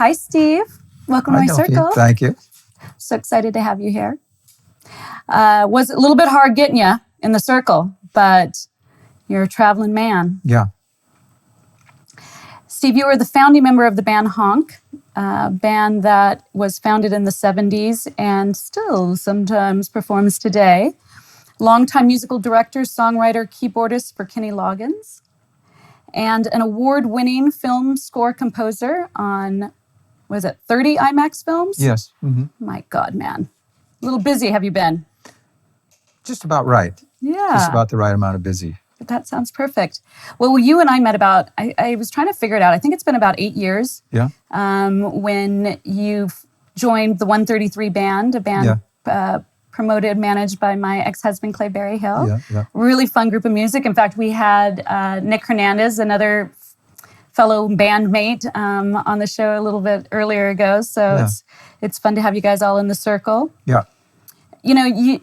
Hi, Steve. Welcome to my circle. Thank you. So excited to have you here. Was a little bit hard getting you in the circle, but you're a traveling man. Yeah. Steve, you were the founding member of the band Honk, a band that was founded in the 70s and still sometimes performs today. Longtime musical director, songwriter, keyboardist for Kenny Loggins, and an award-winning film score composer on, 30 IMAX films? Yes. Mm-hmm. My God, man. A little busy have you been? Just about right. Yeah. Just about the right amount of busy. That sounds perfect. Well, you and I met I was trying to figure it out. I think it's been about 8 years. Yeah. When you joined the 133 band, a band promoted, managed by my ex-husband, Clay Berryhill. Yeah, yeah. Really fun group of music. In fact, we had Nick Hernandez, another fellow bandmate, on the show a little bit earlier ago. So it's fun to have you guys all in the circle. Yeah. You know,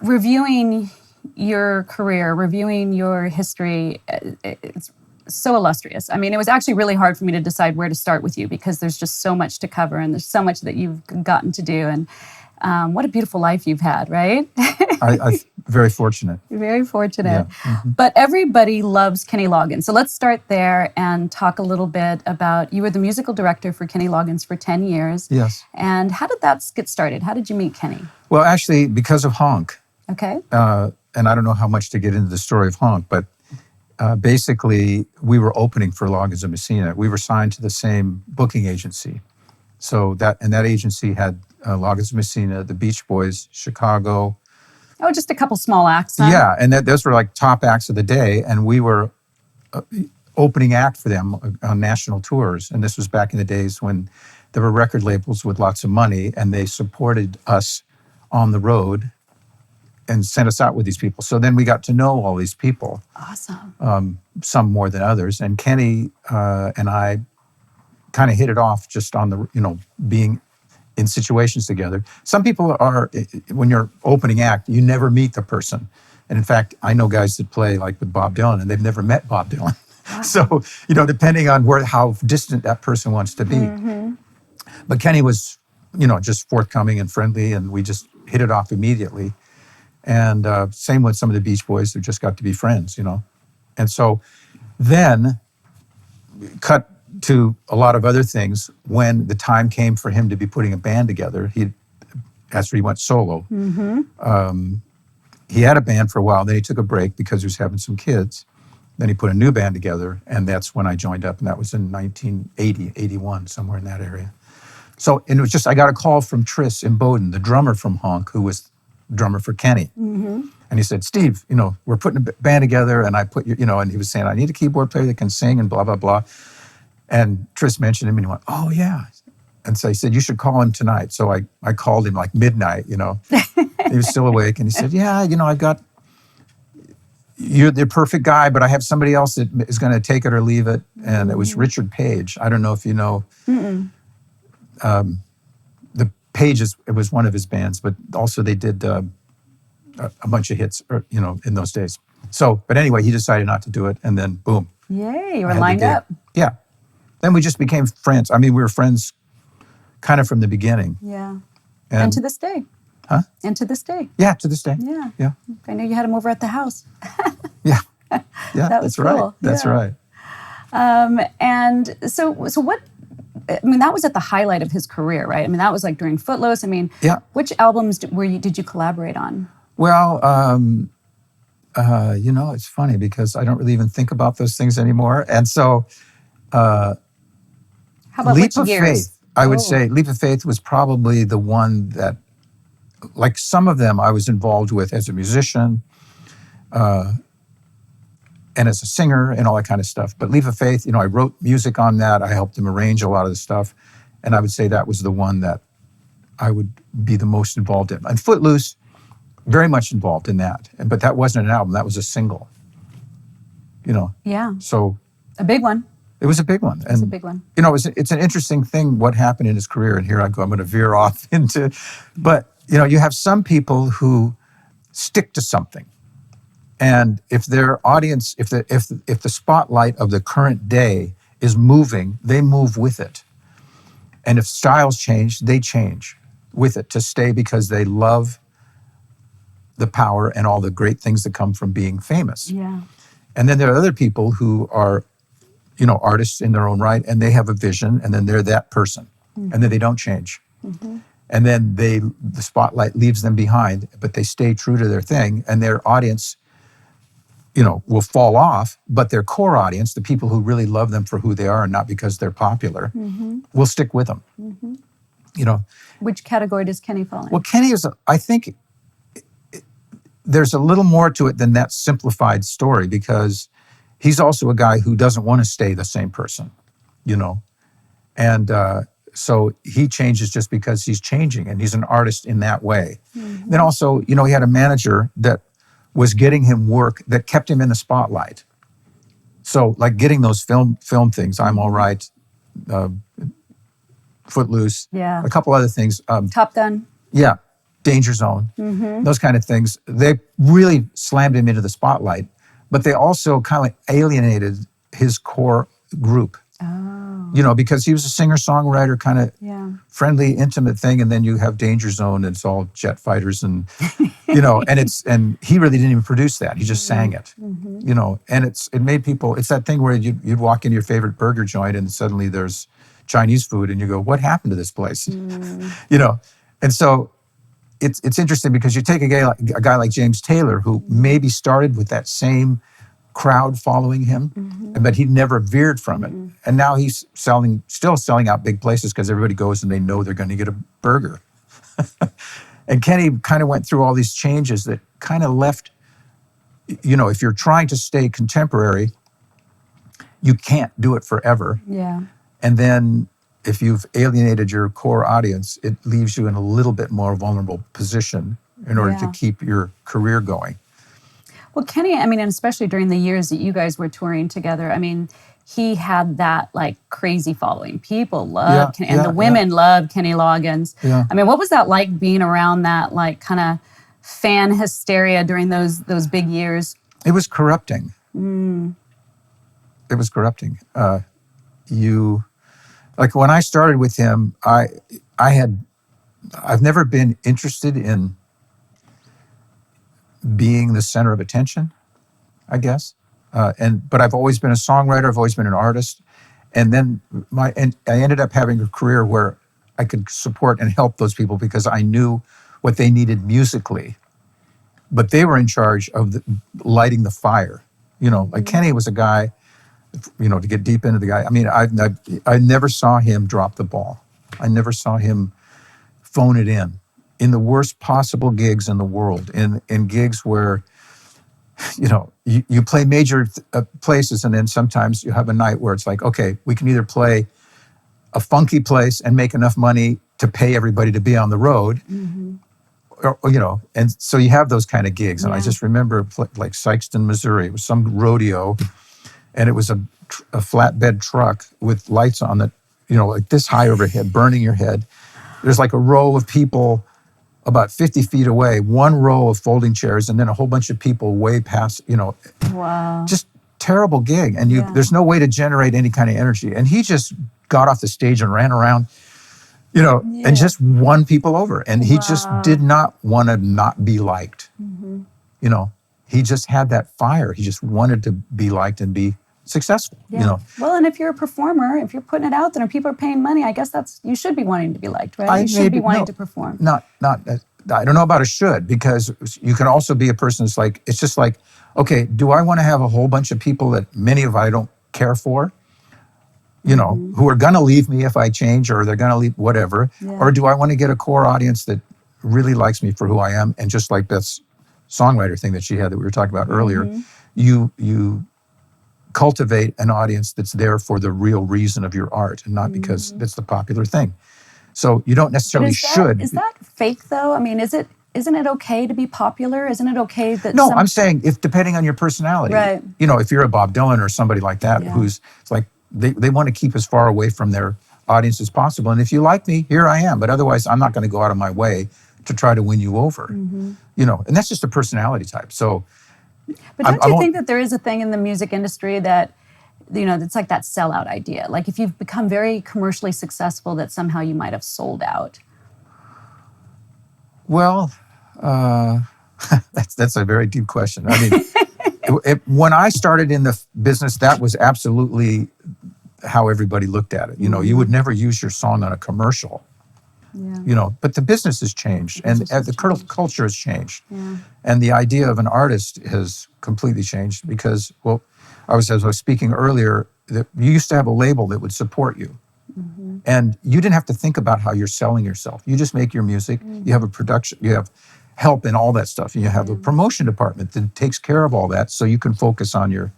reviewing your career, reviewing your history, it's so illustrious. I mean, it was actually really hard for me to decide where to start with you because there's just so much to cover and there's so much that you've gotten to do. And what a beautiful life you've had, right? I'm very fortunate. Very fortunate. Yeah. Mm-hmm. But everybody loves Kenny Loggins. So let's start there and talk a little bit about, you were the musical director for Kenny Loggins for 10 years. Yes. And how did that get started? How did you meet Kenny? Well, actually, because of Honk. Okay. And I don't know how much to get into the story of Honk, but basically, we were opening for Loggins and Messina. We were signed to the same booking agency. So that agency had Loggins and Messina, the Beach Boys, Chicago. Oh, just a couple small acts, huh? Yeah, and those were like top acts of the day, and we were opening act for them on national tours. And this was back in the days when there were record labels with lots of money, and they supported us on the road and sent us out with these people. So then we got to know all these people. Awesome. Some more than others. And Kenny and I kind of hit it off just on the, being in situations together. Some people are, when you're opening act, you never meet the person. And in fact, I know guys that play like with Bob Dylan and they've never met Bob Dylan. Wow. So, depending on how distant that person wants to be. Mm-hmm. But Kenny was, just forthcoming and friendly, and we just hit it off immediately. And same with some of the Beach Boys who just got to be friends, And so then cut to a lot of other things when the time came for him to be putting a band together. After he went solo. Mm-hmm. He had a band for a while, then he took a break because he was having some kids. Then he put a new band together, and that's when I joined up, and that was in 1980, 81, somewhere in that area. So, and it was just, I got a call from Tris in Bowden, the drummer from Honk, who was drummer for Kenny. Mm-hmm. And he said, Steve, we're putting a band together, and I put and he was saying, I need a keyboard player that can sing and blah, blah, blah. And Tris mentioned him, and he went, oh, yeah. And so he said, you should call him tonight. So I called him like midnight, He was still awake, and he said, yeah, I've got, you're the perfect guy, but I have somebody else that is going to take it or leave it. And it was Richard Page. I don't know if you know. The Pages, it was one of his bands, but also they did a bunch of hits, in those days. So, but anyway, he decided not to do it, and then boom. Yay, you were lined up. Yeah. Then we just became friends. I mean, we were friends kind of from the beginning. Yeah. And to this day. Huh? And to this day. Yeah, to this day. Yeah. Yeah. I know you had him over at the house. Yeah. Yeah, that was that's cool. Right. That's right. And so what, that was at the highlight of his career, right? That was like during Footloose. Which albums did you collaborate on? Well, it's funny because I don't really even think about those things anymore. And so, how about Leap of years? Faith, I would say Leap of Faith was probably the one that, like some of them I was involved with as a musician and as a singer and all that kind of stuff. But Leap of Faith, I wrote music on that. I helped him arrange a lot of the stuff. And I would say that was the one that I would be the most involved in. And Footloose, very much involved in that. But that wasn't an album, that was a single. Yeah. So a big one. It was a big one. It's a big one. It's an interesting thing what happened in his career. And here I go, I'm going to veer off into, but you have some people who stick to something. And if their audience, if the spotlight of the current day is moving, they move with it. And if styles change, they change with it to stay because they love the power and all the great things that come from being famous. Yeah. And then there are other people who are, artists in their own right, and they have a vision, and then they're that person, and then they don't change. And then the spotlight leaves them behind, but they stay true to their thing, and their audience, will fall off, but their core audience, the people who really love them for who they are and not because they're popular, will stick with them. Which category does Kenny fall in? Well, Kenny is, I think, there's a little more to it than that simplified story, because he's also a guy who doesn't want to stay the same person, and so he changes just because he's changing, and he's an artist in that way. Then also, he had a manager that was getting him work that kept him in the spotlight. So like getting those film things, I'm All Right, Footloose, a couple other things. Top Gun. Yeah, Danger Zone, those kind of things. They really slammed him into the spotlight, but they also kind of alienated his core group. Oh. Because he was a singer-songwriter, kind of friendly, intimate thing, and then you have Danger Zone, and it's all jet fighters, and and he really didn't even produce that. He just sang it, and it made people. It's that thing where you'd walk into your favorite burger joint, and suddenly there's Chinese food, and you go, "What happened to this place?" And so it's interesting because you take a guy like James Taylor, who maybe started with that same crowd following him, but he never veered from it. And now he's still selling out big places because everybody goes and they know they're going to get a burger. And Kenny kind of went through all these changes that kind of left, if you're trying to stay contemporary, you can't do it forever. Yeah. And then if you've alienated your core audience, it leaves you in a little bit more vulnerable position in order to keep your career going. Well, Kenny, and especially during the years that you guys were touring together, he had that like crazy following. People loved Kenny, and the women loved Kenny Loggins. Yeah. What was that like being around that like kind of fan hysteria during those big years? It was corrupting. It was corrupting. Like when I started with him, I've never been interested in being the center of attention, I guess. But I've always been a songwriter. I've always been an artist. And then I ended up having a career where I could support and help those people because I knew what they needed musically. But they were in charge of lighting the fire. Like Kenny was a guy, to get deep into the guy. I never saw him drop the ball. I never saw him phone it in the worst possible gigs in the world, in gigs where, you play major places, and then sometimes you have a night where it's like, okay, we can either play a funky place and make enough money to pay everybody to be on the road, or, and so you have those kind of gigs. And I just remember like Sykeston, Missouri, it was some rodeo, and it was a flatbed truck with lights on it, like this high overhead, burning your head. There's like a row of people about 50 feet away, one row of folding chairs, and then a whole bunch of people way past, Wow. Just terrible gig. And there's no way to generate any kind of energy. And he just got off the stage and ran around, and just won people over. And he just did not want to not be liked. He just had that fire. He just wanted to be liked and be successful. Well, and if you're a performer, if you're putting it out there and people are paying money, I guess you should be wanting to be liked, right? You should be wanting to perform. Not. I don't know about a should, because you can also be a person that's like, it's just like, okay, do I want to have a whole bunch of people that many of I don't care for, who are going to leave me if I change, or they're going to leave whatever, or do I want to get a core audience that really likes me for who I am? And just like Beth's songwriter thing that she had that we were talking about earlier, you cultivate an audience that's there for the real reason of your art and not because that's the popular thing. So you don't necessarily should. Is that fake though? Isn't it okay to be popular? Isn't it okay that No, I'm saying if depending on your personality. Right. If you're a Bob Dylan or somebody like that who's it's like they want to keep as far away from their audience as possible. And if you like me, here I am. But otherwise I'm not going to go out of my way to try to win you over. And that's just a personality type. So But don't you think that there is a thing in the music industry that it's like that sellout idea. Like if you've become very commercially successful, that somehow you might have sold out. Well, that's a very deep question. I mean, when I started in the business, that was absolutely how everybody looked at it. You would never use your song on a commercial. Yeah. But the business has changed, and the culture has changed, Yeah. and the idea of an artist has completely changed because, well, as I was speaking earlier, that you used to have a label that would support you, and you didn't have to think about how you're selling yourself. You just make your music. You have a production. You have help in all that stuff. You have a promotion department that takes care of all that, so you can focus on your.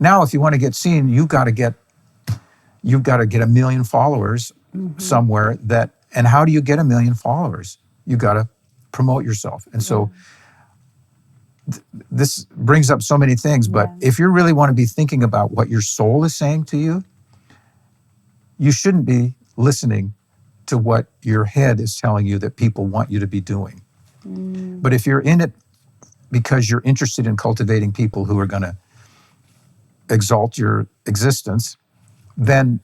Now, if you want to get seen, you've got to get 1 million followers somewhere. And how do you get 1 million followers? You got to promote yourself. And so this brings up so many things, but if you really want to be thinking about what your soul is saying to you, you shouldn't be listening to what your head is telling you that people want you to be doing. But if you're in it because you're interested in cultivating people who are going to exalt your existence, then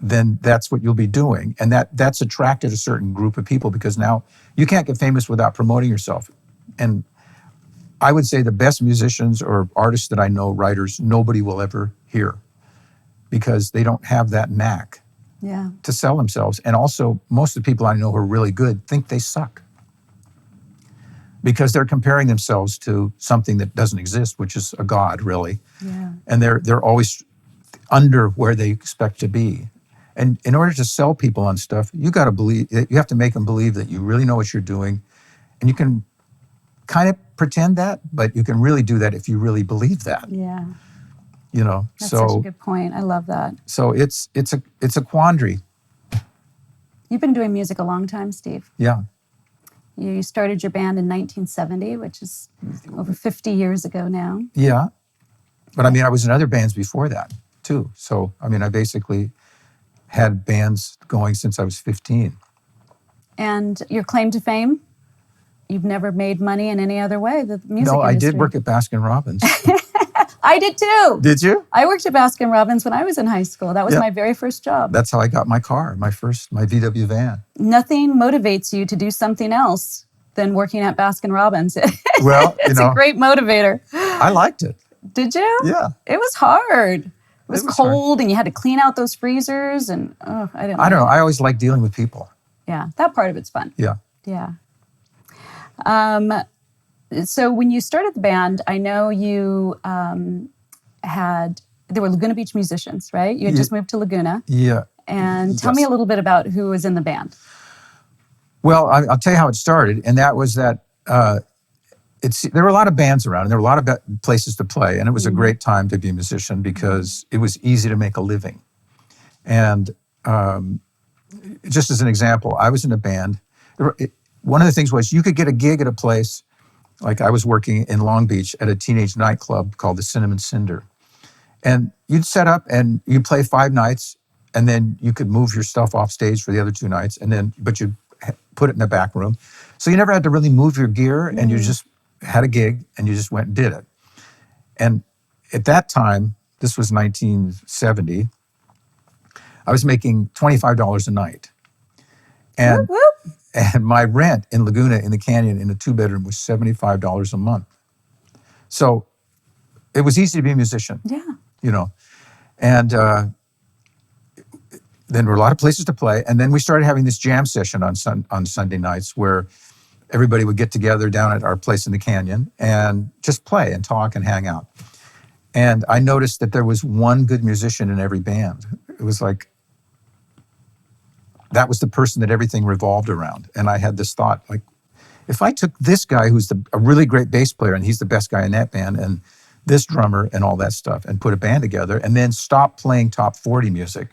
that's what you'll be doing. And that's attracted a certain group of people because now you can't get famous without promoting yourself. And I would say the best musicians or artists that I know, writers, nobody will ever hear because they don't have that knack to sell themselves. And also, most of the people I know who are really good think they suck because they're comparing themselves to something that doesn't exist, which is a god, really. Yeah. And they're always under where they expect to be. And in order to sell people on stuff, you have to make them believe that you really know what you're doing. And you can kind of pretend that, but you can really do that if you really believe that. Yeah. That's so such a good point. I love that. So it's a quandary. You've been doing music a long time, Steve. Yeah. You started your band in 1970, which is over 50 years ago now. Yeah. But I mean, I was in other bands before that too. So, I mean, I basically had bands going since I was 15. And your claim to fame? You've never made money in any other way, the music industry. No, I did work at Baskin-Robbins. I did too. Did you? I worked at Baskin-Robbins when I was in high school. That was my very first job. That's how I got my car, my VW van. Nothing motivates you to do something else than working at Baskin-Robbins. Well, it's a great motivator. I liked it. Did you? Yeah. It was hard. It was cold, hard. And you had to clean out those freezers, and I don't know. I always like dealing with people. Yeah, that part of it's fun. Yeah. Yeah. So when you started the band, I know you there were Laguna Beach musicians, right? You had just moved to Laguna. Yeah. And tell me a little bit about who was in the band. Well, I'll tell you how it started, and that was that there were a lot of bands around, and there were a lot of places to play, and it was a great time to be a musician because it was easy to make a living. And just as an example, I was in a band. One of the things was you could get a gig at a place, like I was working in Long Beach at a teenage nightclub called the Cinnamon Cinder. And you'd set up and you'd play 5 nights, and then you could move your stuff off stage for the other 2 nights, but you'd put it in the back room. So you never had to really move your gear, and you just had a gig and you just went and did it. And at that time, this was 1970, I was making $25 a night. And my rent in Laguna, in the Canyon, in a 2-bedroom was $75 a month. So it was easy to be a musician. Yeah. And then there were a lot of places to play. And then we started having this jam session on Sunday nights where everybody would get together down at our place in the Canyon and just play and talk and hang out. And I noticed that there was one good musician in every band. It was like, that was the person that everything revolved around. And I had this thought, like, if I took this guy who's a really great bass player, and he's the best guy in that band, and this drummer and all that stuff, and put a band together, and then stopped playing top 40 music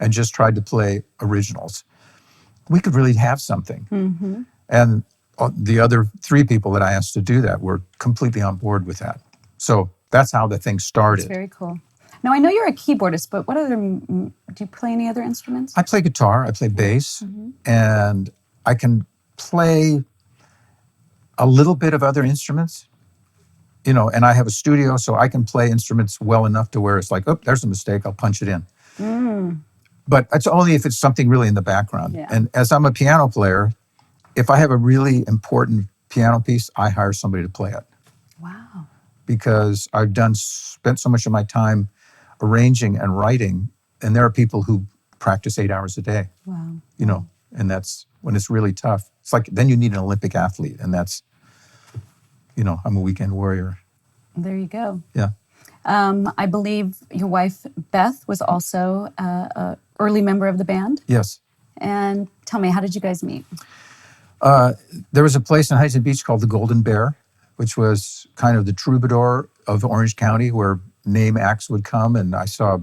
and just tried to play originals, we could really have something. Mm-hmm. And the other 3 people that I asked to do that were completely on board with that. So that's how the thing started. That's very cool. Now, I know you're a keyboardist, but do you play any other instruments? I play guitar, I play bass, and I can play a little bit of other instruments. and I have a studio, so I can play instruments well enough to where it's like, oh, there's a mistake, I'll punch it in. But it's only if it's something really in the background. Yeah. And as I'm a piano player, if I have a really important piano piece, I hire somebody to play it. Wow. Because I've spent so much of my time arranging and writing, and there are people who practice 8 hours a day. Wow. And that's when it's really tough. It's like, then you need an Olympic athlete, and that's, I'm a weekend warrior. There you go. Yeah. I believe your wife, Beth, was also an early member of the band. Yes. And tell me, how did you guys meet? There was a place in Huntington Beach called the Golden Bear, which was kind of the troubadour of Orange County, where name acts would come. And I saw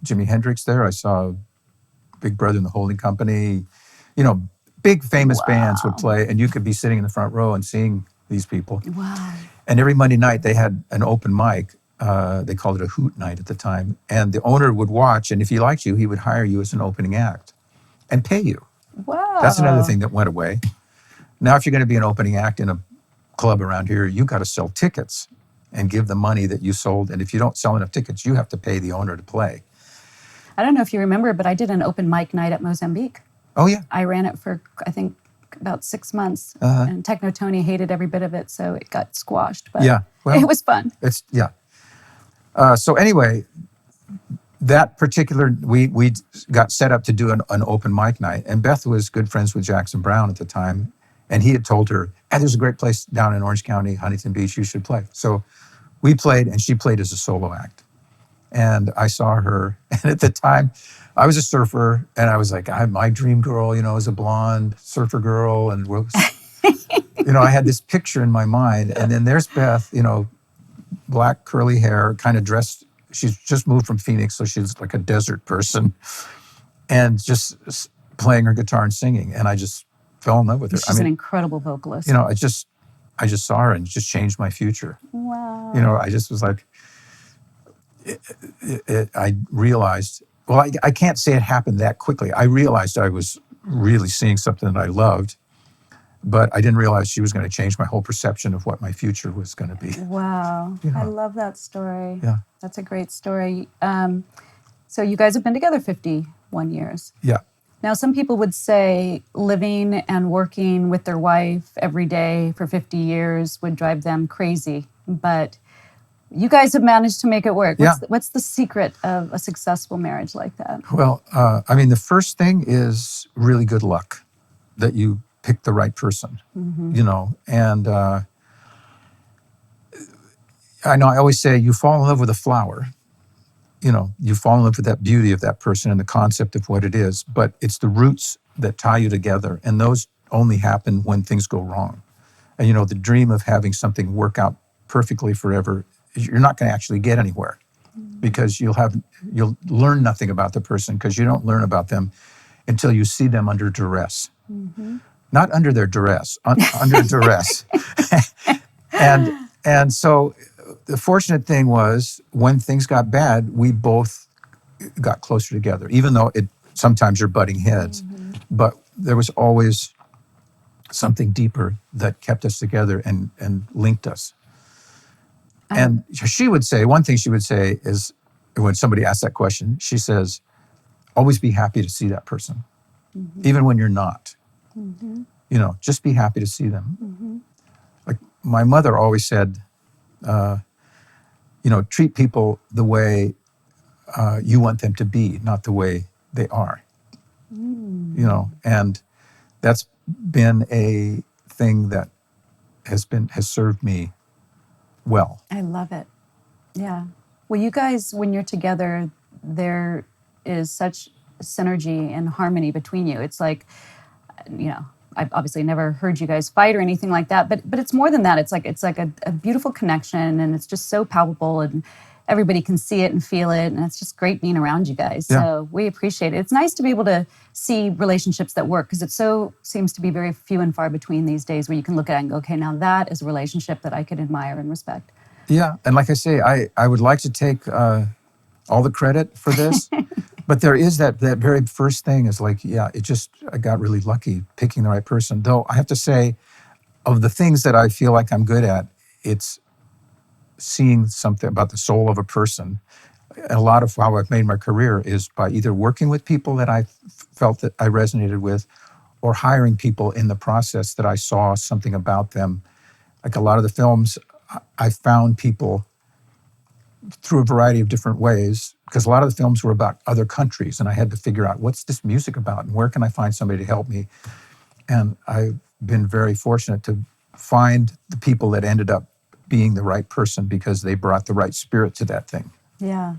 Jimi Hendrix there. I saw Big Brother and the Holding Company. Big famous bands would play, and you could be sitting in the front row and seeing these people. Wow. And every Monday night they had an open mic. They called it a hoot night at the time. And the owner would watch, and if he liked you, he would hire you as an opening act and pay you. Wow. That's another thing that went away. Now, if you're going to be an opening act in a club around here, you got to sell tickets and give the money that you sold. And if you don't sell enough tickets, you have to pay the owner to play. I don't know if you remember, but I did an open mic night at Mozambique. Oh, yeah. I ran it for, I think, about 6 months. And Techno Tony hated every bit of it, so it got squashed. But yeah. Well, it was fun. Yeah. So anyway, that particular, we got set up to do an open mic night. And Beth was good friends with Jackson Browne at the time. And he had told her, hey, there's a great place down in Orange County, Huntington Beach, you should play. So we played, and she played as a solo act. And I saw her, and at the time, I was a surfer, and I was like, my dream girl, is a blonde surfer girl, and I had this picture in my mind. And then there's Beth, black curly hair, kind of dressed. She's just moved from Phoenix, so she's like a desert person, and just playing her guitar and singing. And I just fell in love with her. She's an incredible vocalist. I just saw her, and it just changed my future. Wow. I just was like, I realized, well, I can't say it happened that quickly. I realized I was really seeing something that I loved, but I didn't realize she was going to change my whole perception of what my future was going to be. Wow. I love that story. Yeah. That's a great story. So you guys have been together 51 years. Yeah. Now, some people would say living and working with their wife every day for 50 years would drive them crazy, but you guys have managed to make it work. What's the secret of a successful marriage like that? Well, the first thing is really good luck, that you pick the right person, and I know I always say you fall in love with a flower, you fall in love with that beauty of that person and the concept of what it is, but it's the roots that tie you together, and those only happen when things go wrong. And the dream of having something work out perfectly forever, you're not going to actually get anywhere, because you'll learn nothing about the person, because you don't learn about them until you see them under duress. Not under their duress, under duress. And so the fortunate thing was, when things got bad, we both got closer together, even though sometimes you're butting heads. But there was always something deeper that kept us together and linked us. And she would say, one thing she would say is, when somebody asks that question, she says, always be happy to see that person, even when you're not. Just be happy to see them. Like my mother always said, treat people the way you want them to be, not the way they are. And that's been a thing that has served me well. I love it. Yeah. Well, you guys, when you're together, there is such synergy and harmony between you. It's like, I've obviously never heard you guys fight or anything like that, but it's more than that. It's like a beautiful connection, and it's just so palpable, and everybody can see it and feel it, and it's just great being around you guys. Yeah. So we appreciate it. It's nice to be able to see relationships that work, because it seems to be very few and far between these days, where you can look at it and go, okay, now that is a relationship that I could admire and respect. Yeah, and like I say, I would like to take all the credit for this, but there is that very first thing is like, I got really lucky picking the right person. Though I have to say, of the things that I feel like I'm good at, it's seeing something about the soul of a person. And a lot of how I've made my career is by either working with people that I felt that I resonated with, or hiring people in the process that I saw something about them. Like a lot of the films, I found people through a variety of different ways, because a lot of the films were about other countries, and I had to figure out, what's this music about, and where can I find somebody to help me? And I've been very fortunate to find the people that ended up being the right person because they brought the right spirit to that thing. Yeah.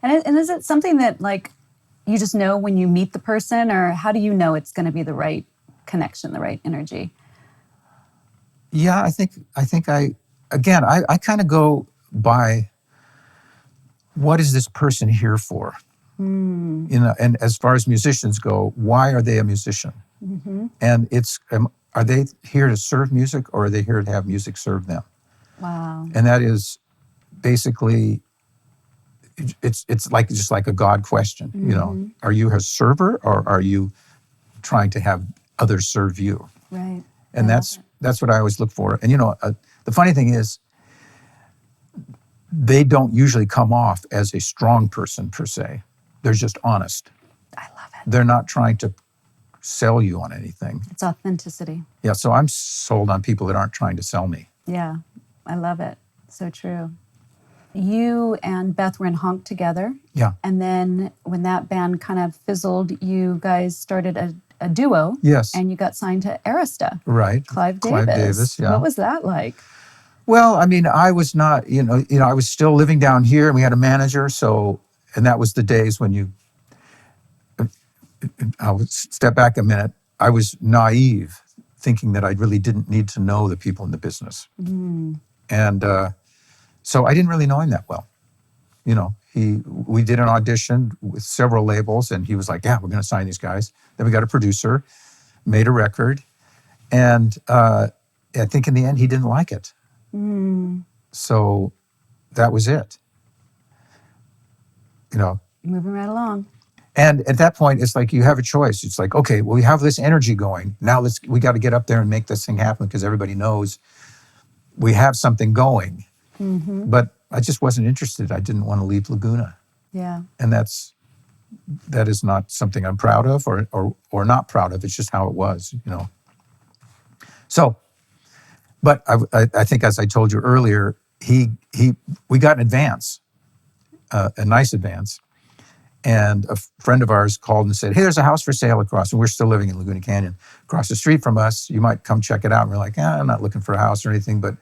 And is it something that, like, you just know when you meet the person, or how do you know it's going to be the right connection, the right energy? Yeah, I think I kind of go by, what is this person here for? You know, and as far as musicians go, why are they a musician? And it's, are they here to serve music, or are they here to have music serve them? Wow. And that is basically, it's like just like a God question. You know, are you a server, or are you trying to have others serve you? Right. And that's what I always look for. And you know, the funny thing is, they don't usually come off as a strong person per se. They're just honest. I love it. They're not trying to sell you on anything. It's authenticity. Yeah, so I'm sold on people that aren't trying to sell me. Yeah, I love it. So true. You and Beth were in Honk together. Yeah. And then when that band kind of fizzled, you guys started a duo. Yes. And you got signed to Arista. Right. Clive Davis. Yeah. What was that like? Well, I mean, I was not, I was still living down here, and we had a manager. So, and that was the days when I'll step back a minute. I was naive, thinking that I really didn't need to know the people in the business. And so I didn't really know him that well. You know, we did an audition with several labels, and he was like, yeah, we're going to sign these guys. Then we got a producer, made a record. And I think in the end, he didn't like it. So that was it. You know. Moving right along. And at that point, it's like you have a choice. It's like, okay, well, we have this energy going. Now we got to get up there and make this thing happen, because everybody knows we have something going. But I just wasn't interested. I didn't want to leave Laguna. Yeah. And that is not something I'm proud of or not proud of. It's just how it was, you know. So, but I think, as I told you earlier, we got an advance, a nice advance. And a friend of ours called and said, hey, there's a house for sale across, and we're still living in Laguna Canyon, across the street from us. You might come check it out. And we're like, I'm not looking for a house or anything, but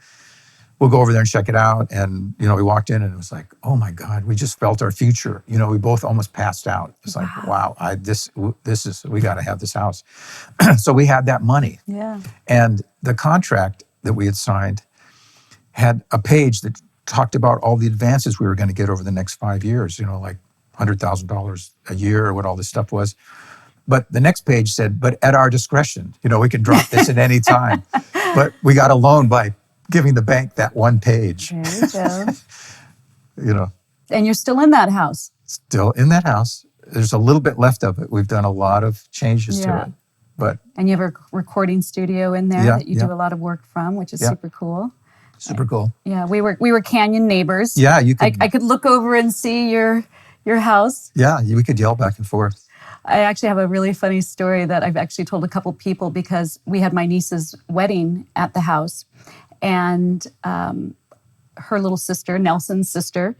we'll go over there and check it out. And, you know, we walked in, and it was like, oh my God, we just felt our future. You know, we both almost passed out. It's like, wow, we got to have this house. So we had that money. Yeah. And the contract that we had signed had a page that talked about all the advances we were going to get over the next 5 years, you know, like $100,000 a year, or what all this stuff was. But the next page said, but at our discretion, you know, we can drop this at any time. But we got a loan by giving the bank that one page. There you go. You know. And you're still in that house. Still in that house. There's a little bit left of it. We've done a lot of changes to it. But and you have a recording studio in there that you do a lot of work from, which is super cool. Super cool. Yeah, we were canyon neighbors. Yeah, you could. I could look over and see your house. Yeah, we could yell back and forth. I actually have a really funny story that I've actually told a couple people, because we had my niece's wedding at the house, and her little sister, Nelson's sister,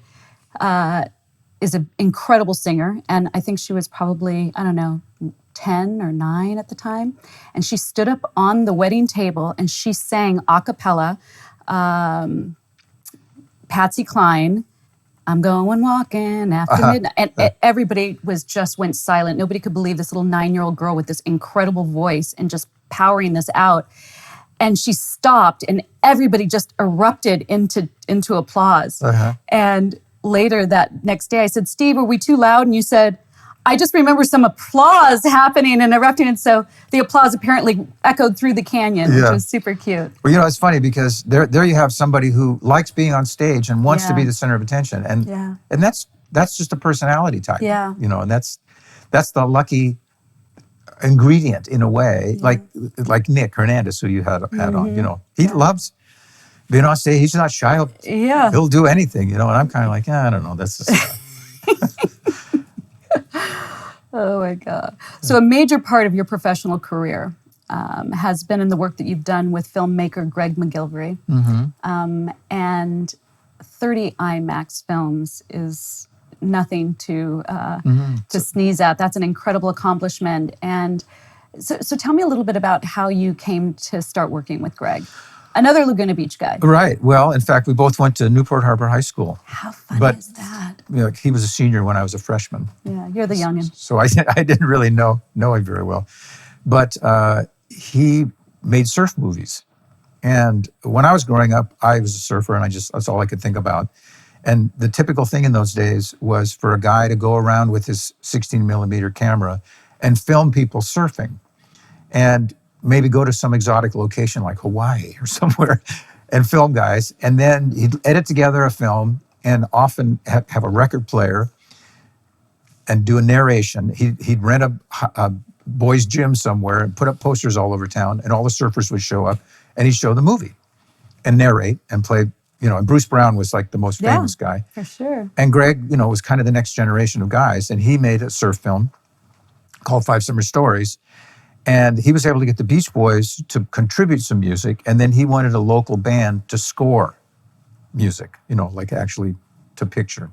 is an incredible singer, and I think she was probably, 10 or 9 at the time, and she stood up on the wedding table and she sang a cappella, Patsy Cline, I'm going walking after midnight. And everybody went silent. Nobody could believe this little 9-year-old girl with this incredible voice and just powering this out. And she stopped, and everybody just erupted into applause. And later that next day I said, Steve, were we too loud? And you said, I just remember some applause happening and erupting. And so the applause apparently echoed through the canyon, which was super cute. Well, you know, it's funny, because there you have somebody who likes being on stage and wants to be the center of attention. And that's just a personality type. Yeah. You know, and that's the lucky ingredient in a way, like Nick Hernandez, who you had on. You know, he loves Say he's not shy. Yeah. He'll do anything, And I'm kind of like, I don't know. That's just, Oh my God. So a major part of your professional career has been in the work that you've done with filmmaker Greg McGillivray. And 30 IMAX films is nothing to sneeze at. That's an incredible accomplishment. And so tell me a little bit about how you came to start working with Greg, another Laguna Beach guy. Right. Well, in fact, we both went to Newport Harbor High School. How fun is that? He was a senior when I was a freshman. Yeah, you're the youngin'. So I didn't really know him very well. But he made surf movies. And when I was growing up, I was a surfer, and that's all I could think about. And the typical thing in those days was for a guy to go around with his 16 millimeter camera and film people surfing, and maybe go to some exotic location like Hawaii or somewhere and film guys. And then he'd edit together a film and often have a record player and do a narration. He'd rent a boys' gym somewhere and put up posters all over town, and all the surfers would show up, and he'd show the movie and narrate and play. And Bruce Brown was like the most famous guy. For sure. And Greg, was kind of the next generation of guys, and he made a surf film called 5 Summer Stories. And he was able to get the Beach Boys to contribute some music, and then he wanted a local band to score music, like actually to picture.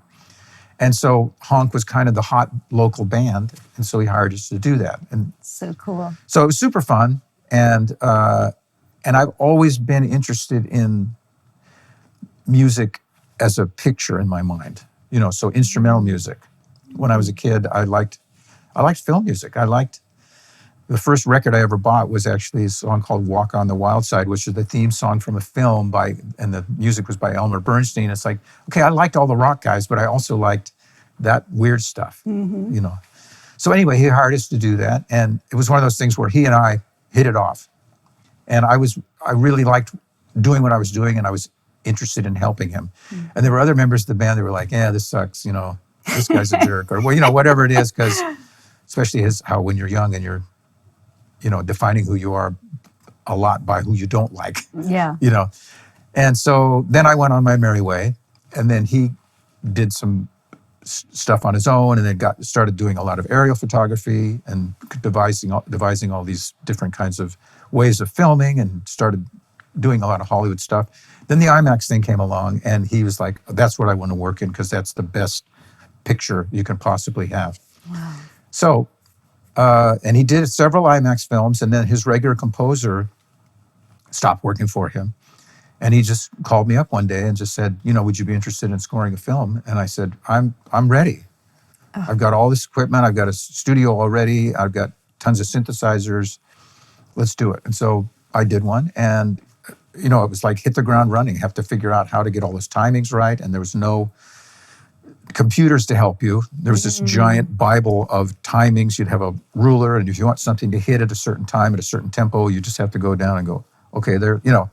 And so Honk was kind of the hot local band, and so he hired us to do that. And so cool. So it was super fun, and I've always been interested in music as a picture in my mind, so instrumental music. When I was a kid, I liked film music. The first record I ever bought was actually a song called Walk on the Wild Side, which is the theme song from a film and the music was by Elmer Bernstein. It's like, okay, I liked all the rock guys, but I also liked that weird stuff, So anyway, he hired us to do that. And it was one of those things where he and I hit it off. And I really liked doing what I was doing, and I was interested in helping him. And there were other members of the band that were like, yeah, this sucks, this guy's a jerk, or whatever it is, because especially how when you're young and you're, defining who you are a lot by who you don't like. Yeah. And so then I went on my merry way, and then he did some stuff on his own, and then started doing a lot of aerial photography and devising all these different kinds of ways of filming, and started doing a lot of Hollywood stuff. Then the IMAX thing came along, and he was like, that's what I want to work in, because that's the best picture you can possibly have. Wow. So, and he did several IMAX films, and then his regular composer stopped working for him. And he just called me up one day and just said, would you be interested in scoring a film? And I said, I'm ready. Oh. I've got all this equipment. I've got a studio already. I've got tons of synthesizers. Let's do it. And so I did one. And, it was like hit the ground running. Have to figure out how to get all those timings right. And there was no computers to help you. There was this giant Bible of timings. You'd have a ruler. And if you want something to hit at a certain time, at a certain tempo, you just have to go down and go, okay, there, And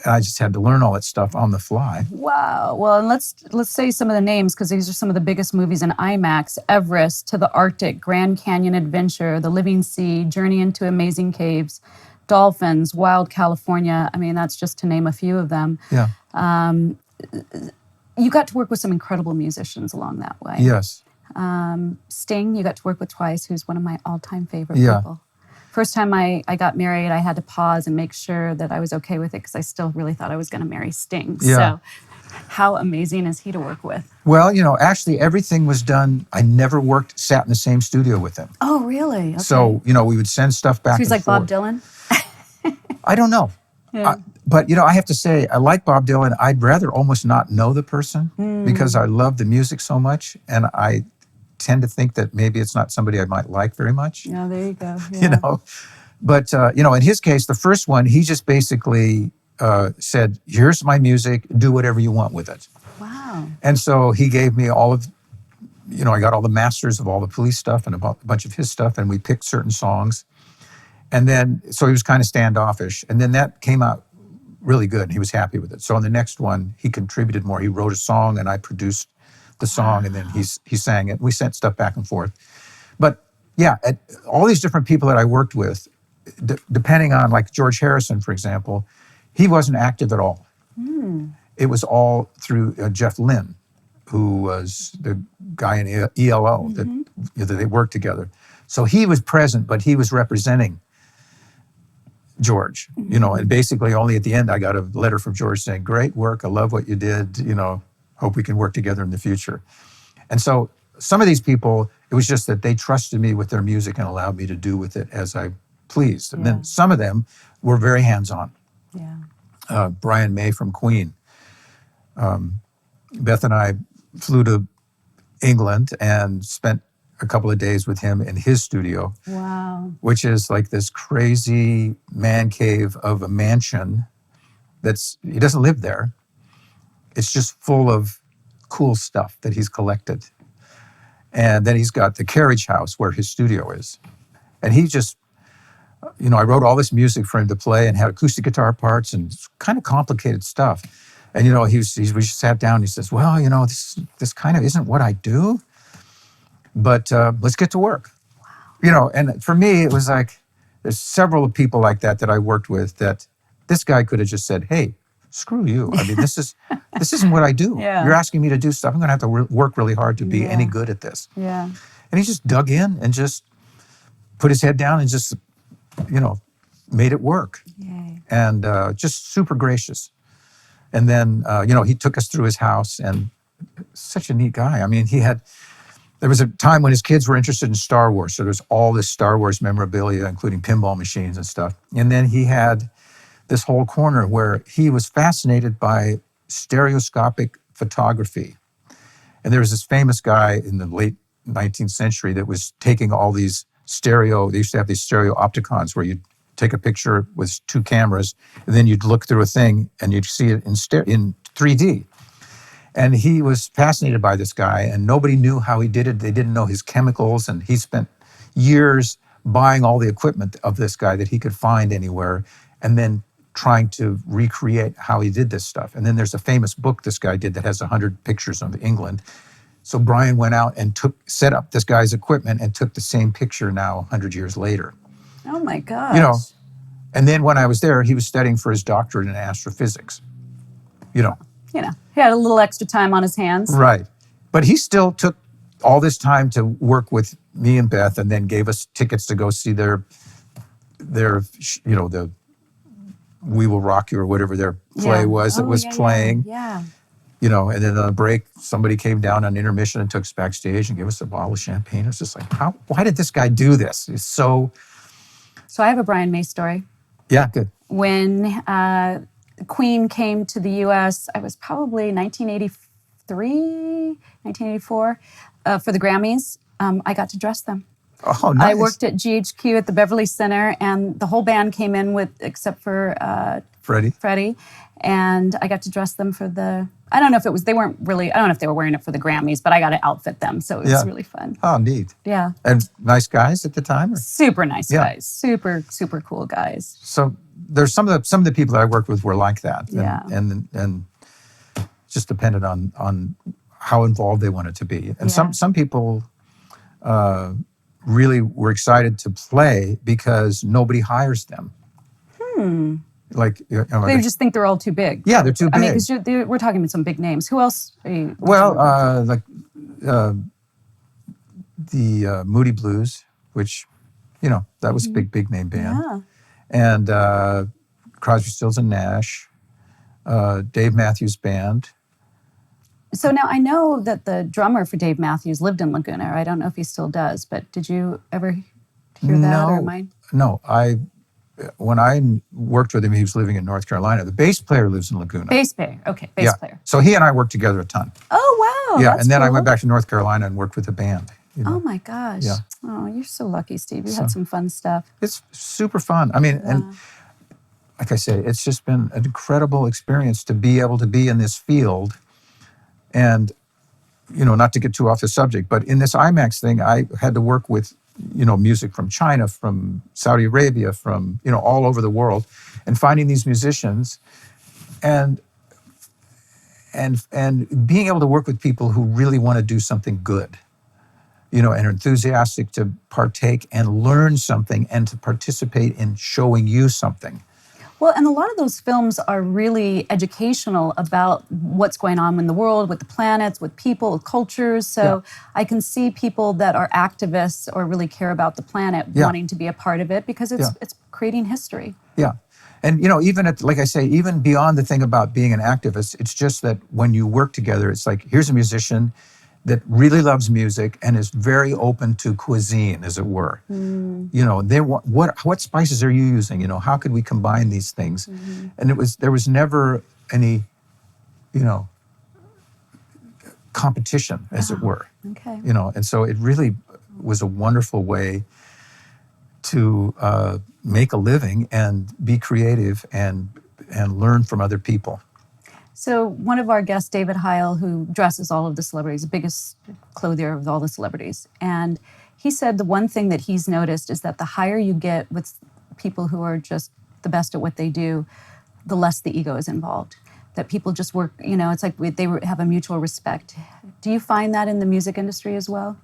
I just had to learn all that stuff on the fly. Wow. Well, and let's say some of the names, because these are some of the biggest movies in IMAX: Everest, To the Arctic, Grand Canyon Adventure, The Living Sea, Journey into Amazing Caves, Dolphins, Wild California. I mean, that's just to name a few of them. Yeah. You got to work with some incredible musicians along that way. Yes. Sting, you got to work with twice, who's one of my all-time favorite people. First time I got married, I had to pause and make sure that I was okay with it, because I still really thought I was going to marry Sting. Yeah. So how amazing is he to work with? Well, actually everything was done. I never sat in the same studio with him. Oh, really? Okay. So, we would send stuff back so he's and like forth. Bob Dylan? I don't know. Yeah. But, I have to say, I like Bob Dylan. I'd rather almost not know the person because I love the music so much. And I tend to think that maybe it's not somebody I might like very much. Yeah, there you go. Yeah. But, in his case, the first one, he just basically said, here's my music, do whatever you want with it. Wow. And so he gave me all of, I got all the masters of all the Police stuff and a bunch of his stuff, and we picked certain songs. And then, so he was kind of standoffish. And then that came out really good, and he was happy with it. So on the next one, he contributed more. He wrote a song, and I produced the song, and then he sang it. We sent stuff back and forth. But yeah, all these different people that I worked with, depending on, like George Harrison, for example, He wasn't active at all. It was all through Jeff Lynne, who was the guy in ELO that they worked together. So he was present, but he was representing George, and basically only at the end I got a letter from George saying, great work, I love what you did, hope we can work together in the future. And so some of these people, it was just that they trusted me with their music and allowed me to do with it as I pleased. And then some of them were very hands-on. Yeah. Brian May from Queen. Beth and I flew to England and spent a couple of days with him in his studio. Wow. Which is like this crazy man cave of a mansion he doesn't live there. It's just full of cool stuff that he's collected. And then he's got the carriage house where his studio is. And he just, I wrote all this music for him to play and had acoustic guitar parts and kind of complicated stuff. And, we just sat down and he says, well, this kind of isn't what I do, but let's get to work. And for me, it was like, there's several people like that I worked with that this guy could have just said, hey, screw you. I mean, this isn't what I do. Yeah. You're asking me to do stuff. I'm going to have to work really hard to be any good at this. Yeah. And he just dug in and just put his head down and just, made it work. Yay. And just super gracious. And then, he took us through his house and such a neat guy. I mean, there was a time when his kids were interested in Star Wars. So there's all this Star Wars memorabilia, including pinball machines and stuff. And then he had this whole corner where he was fascinated by stereoscopic photography. And there was this famous guy in the late 19th century that was taking all these they used to have these stereo opticons where you'd take a picture with two cameras, and then you'd look through a thing and you'd see it in 3D. And he was fascinated by this guy, and nobody knew how he did it. They didn't know his chemicals, and he spent years buying all the equipment of this guy that he could find anywhere, and then trying to recreate how he did this stuff. And then there's a famous book this guy did that has 100 pictures of England. So Brian went out and set up this guy's equipment and took the same picture now 100 years later. Oh my gosh. And then when I was there, he was studying for his doctorate in astrophysics. He had a little extra time on his hands. Right. But he still took all this time to work with me and Beth, and then gave us tickets to go see their the We Will Rock You or whatever their play was that was playing. Yeah. And then on a break, somebody came down on intermission and took us backstage and gave us a bottle of champagne. It's just like, why did this guy do this? It's so... So I have a Brian May story. Yeah, good. When Queen came to the U.S., I was probably 1983, 1984, for the Grammys. I got to dress them. Oh, nice. I worked at GHQ at the Beverly Center, and the whole band came in except for Freddie. And I got to dress them for I don't know if they weren't really, I don't know if they were wearing it for the Grammys, but I got to outfit them. So it was really fun. Oh, neat. Yeah. And nice guys at the time? Or? Super nice guys. Super, super cool guys. So there's some of the people that I worked with were like that. And just depended on how involved they wanted to be. And some people really were excited to play because nobody hires them. Like they just think they're all too big. Yeah, they're too big. I mean, because we're talking about some big names. Who else? The Moody Blues, which that was a big name band. Yeah. And Crosby, Stills and Nash, Dave Matthews Band. So now I know that the drummer for Dave Matthews lived in Laguna. I don't know if he still does, but did you ever hear that or mine? No, when I worked with him, he was living in North Carolina. The bass player lives in Laguna. Bass player, okay, bass player. So he and I worked together a ton. Oh, wow. Yeah, that's and then cool. I went back to North Carolina and worked with a band. Oh my gosh. Yeah. Oh, you're so lucky, Steve. You had some fun stuff. It's super fun. I mean, and like I say, it's just been an incredible experience to be able to be in this field. And, not to get too off the subject, but in this IMAX thing, I had to work with, music from China, from Saudi Arabia, from, all over the world, and finding these musicians and being able to work with people who really want to do something good, and are enthusiastic to partake and learn something and to participate in showing you something. Well, and a lot of those films are really educational about what's going on in the world, with the planets, with people, with cultures. So I can see people that are activists or really care about the planet wanting to be a part of it because it's creating history. Yeah. And, even like I say, even beyond the thing about being an activist, it's just that when you work together, it's like, here's a musician that really loves music and is very open to cuisine, as it were. They what spices are you using? How could we combine these things? And there was never any, competition, as it were. Okay. And so it really was a wonderful way to make a living and be creative and learn from other people. So one of our guests, David Heil, who dresses all of the celebrities, the biggest clothier of all the celebrities, and he said the one thing that he's noticed is that the higher you get with people who are just the best at what they do, the less the ego is involved. That people just work, it's like they have a mutual respect. Do you find that in the music industry as well?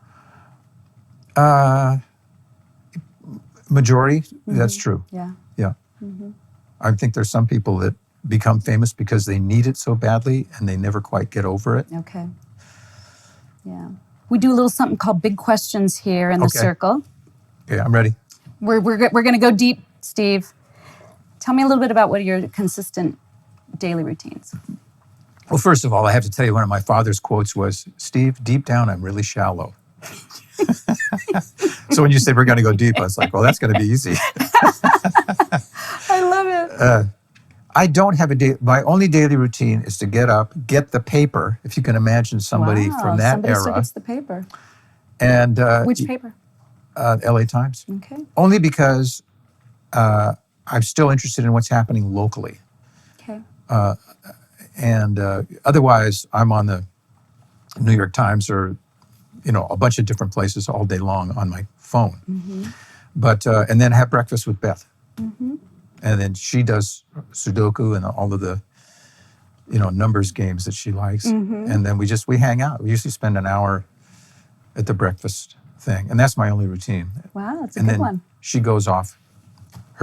Majority, that's true. Yeah. Yeah. I think there's some people that become famous because they need it so badly and they never quite get over it. Okay. Yeah. We do a little something called big questions here in the circle. Okay, I'm ready. We're going to go deep, Steve. Tell me a little bit about what are your consistent daily routines. Well, first of all, I have to tell you one of my father's quotes was, Steve, deep down, I'm really shallow. So when you said we're going to go deep, I was like, well, that's going to be easy. I love it. I don't have a day. My only daily routine is to get up, get the paper, if you can imagine somebody from that somebody era. still gets the paper. And Which paper? LA Times. Okay. Only because I'm still interested in what's happening locally. Okay. And otherwise, I'm on the New York Times or, a bunch of different places all day long on my phone. But, and then have breakfast with Beth. And then she does Sudoku and all of the, numbers games that she likes. And then we hang out. We usually spend an hour at the breakfast thing. And that's my only routine. Wow, that's a and good then one. She goes off.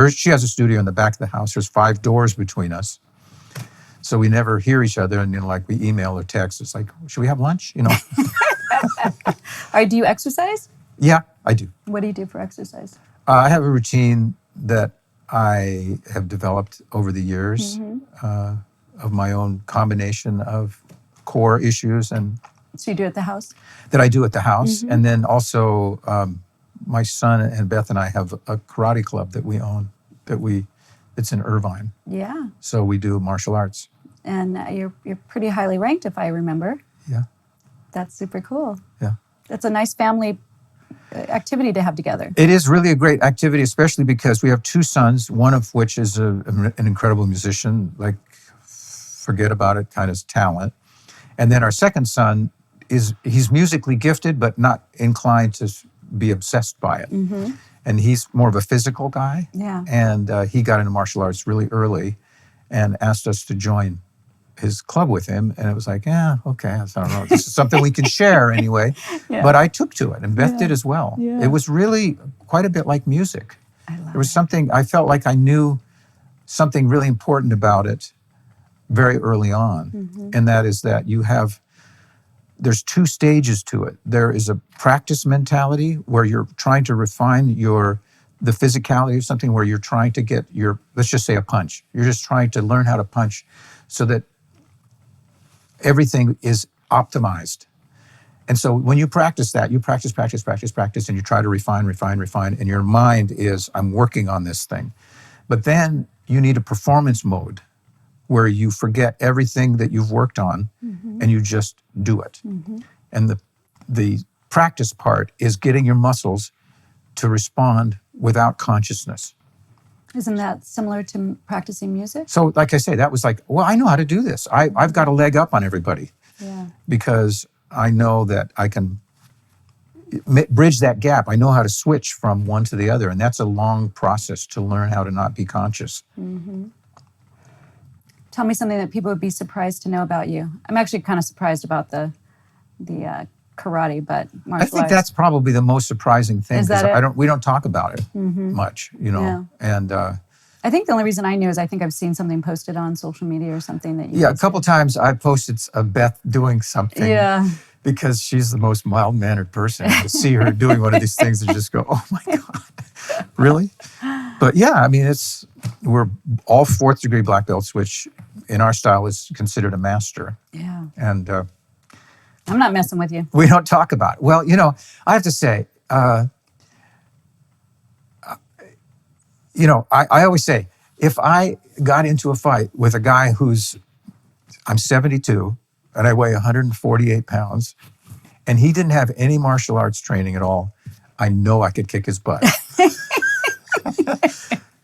She has a studio in the back of the house. There's 5 doors between us. So we never hear each other. And, we email or text. It's like, should we have lunch? All right, do you exercise? Yeah, I do. What do you do for exercise? I have a routine that I have developed over the years of my own combination of core issues and So you do it at the house? that I do at the house. And then also my son and Beth and I have a karate club that we own it's in Irvine. Yeah. So we do martial arts. And you're pretty highly ranked, if I remember. Yeah. That's super cool. Yeah. That's a nice family activity to have together. It is really a great activity, especially because we have 2 sons, one of which is an incredible musician, like forget about it kind of talent. And then our second son he's musically gifted, but not inclined to be obsessed by it. And he's more of a physical guy. Yeah. And he got into martial arts really early and asked us to join his club with him. And it was like, okay, I don't know. This is something we can share anyway. Yeah. But I took to it, and Beth did as well. Yeah. It was really quite a bit like music. I love There was something, I felt like I knew something really important about it very early on. And that is that there's 2 stages to it. There is a practice mentality where you're trying to refine the physicality of something, where you're trying to get let's just say a punch. You're just trying to learn how to punch so that everything is optimized. And so when you practice that, you practice, and you try to refine, and your mind is, I'm working on this thing. But then you need a performance mode where you forget everything that you've worked on and you just do it. And the practice part is getting your muscles to respond without consciousness. Isn't that similar to practicing music? So like I say, that was like, well, I know how to do this. I've got a leg up on everybody because I know that I can bridge that gap. I know how to switch from one to the other. And that's a long process to learn how to not be conscious. Tell me something that people would be surprised to know about you. I'm actually kind of surprised about the karate, but martial arts. I think that's probably the most surprising thing. Is that it? We don't talk about it much, Yeah. And I think the only reason I knew is I think I've seen something posted on social media or something that you Yeah, a guys couple times I posted Beth doing something Yeah. because she's the most mild-mannered person. And to see her doing one of these things and just go, oh my God, really? But yeah, I mean, we're all fourth degree black belts, which in our style is considered a master. Yeah. And I'm not messing with you. we don't talk about it. Well, I have to say, I always say, if I got into a fight with a guy I'm 72 and I weigh 148 pounds, and he didn't have any martial arts training at all, I know I could kick his butt.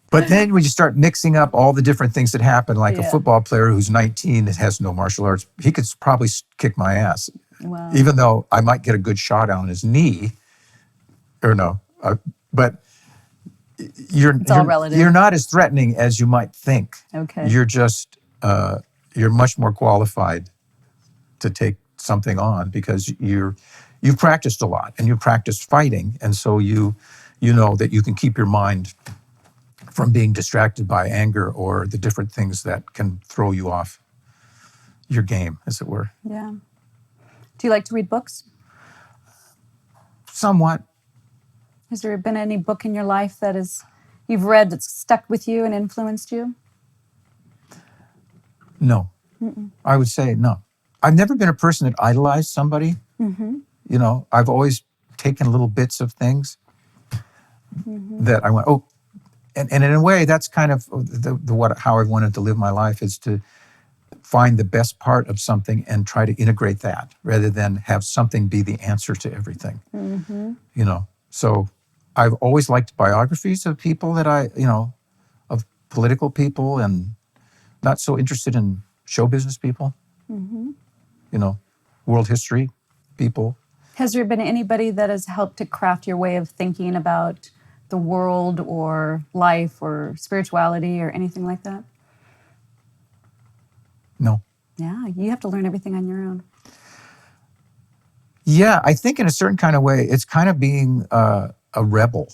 But then when you start mixing up all the different things that happen, like a football player who's 19 that has no martial arts, he could probably kick my ass. Wow. Even though I might get a good shot on his knee, or no, but It's all relative. you're not as threatening as you might think. Okay. You're just, you're much more qualified to take something on because you've practiced a lot and you've practiced fighting. And so you know that you can keep your mind from being distracted by anger or the different things that can throw you off your game, as it were. Yeah. Do you like to read books? Somewhat. Has there been any book in your life that you've read that's stuck with you and influenced you? No. Mm-mm. I would say no. I've never been a person that idolized somebody. Mm-hmm. I've always taken little bits of things that I went, oh, and in a way, that's kind of how I've wanted to live my life, is to find the best part of something and try to integrate that rather than have something be the answer to everything. Mm-hmm. So I've always liked biographies of people that of political people, and not so interested in show business people. Mm-hmm. World history people. Has there been anybody that has helped to craft your way of thinking about the world or life or spirituality or anything like that? No. Yeah, you have to learn everything on your own. Yeah, I think in a certain kind of way, it's kind of being a rebel,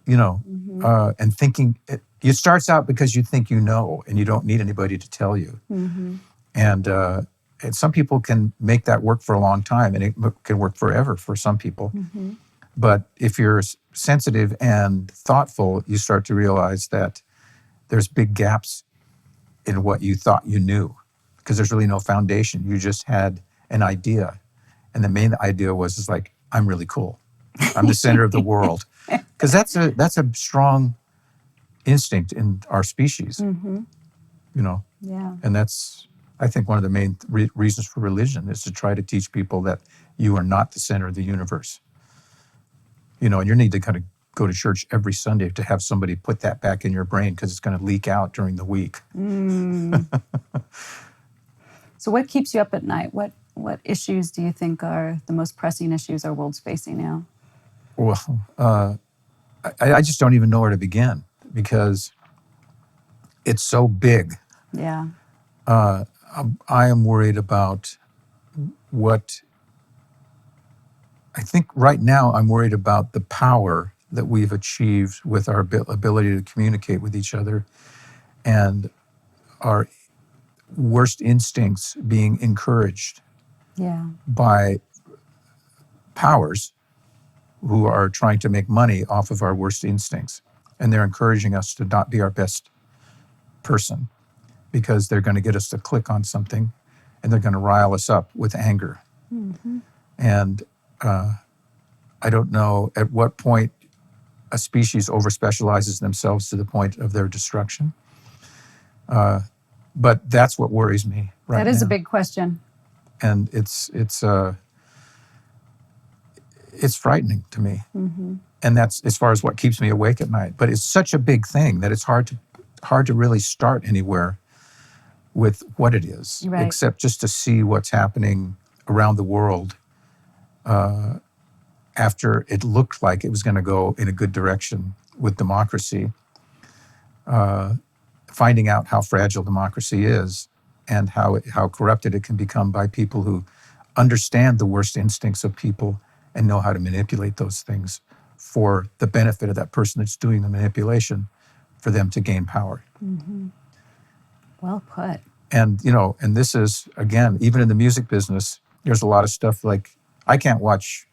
and thinking. It starts out because you think and you don't need anybody to tell you. Mm-hmm. And some people can make that work for a long time, and it can work forever for some people. Mm-hmm. But if you're sensitive and thoughtful, you start to realize that there's big gaps in what you thought you knew, because there's really no foundation. You just had an idea. And the main idea was like, I'm really cool. I'm the center of the world. Because that's a strong instinct in our species, Mm-hmm. Yeah. And that's, I think, one of the main reasons for religion is to try to teach people that you are not the center of the universe. And you need to kind of go to church every Sunday to have somebody put that back in your brain, because it's going to leak out during the week. So what keeps you up at night? What issues do you think are the most pressing issues our world's facing now? Well, I just don't even know where to begin, because it's so big. Yeah. I am worried about I think right now I'm worried about the power that we've achieved with our ability to communicate with each other, and our worst instincts being encouraged by powers who are trying to make money off of our worst instincts. And they're encouraging us to not be our best person, because they're going to get us to click on something, and they're going to rile us up with anger. Mm-hmm. And I don't know at what point a species overspecializes themselves to the point of their destruction. But that's what worries me right now. That is a big question. And it's frightening to me. Mm-hmm. And that's as far as what keeps me awake at night. But it's such a big thing that it's hard to really start anywhere with what it is, right. Except just to see what's happening around the world after it looked like it was going to go in a good direction with democracy, finding out how fragile democracy is and how corrupted it can become by people who understand the worst instincts of people and know how to manipulate those things for the benefit of that person that's doing the manipulation, for them to gain power. Well put. And, and this is, again, even in the music business, there's a lot of stuff like, I can't watch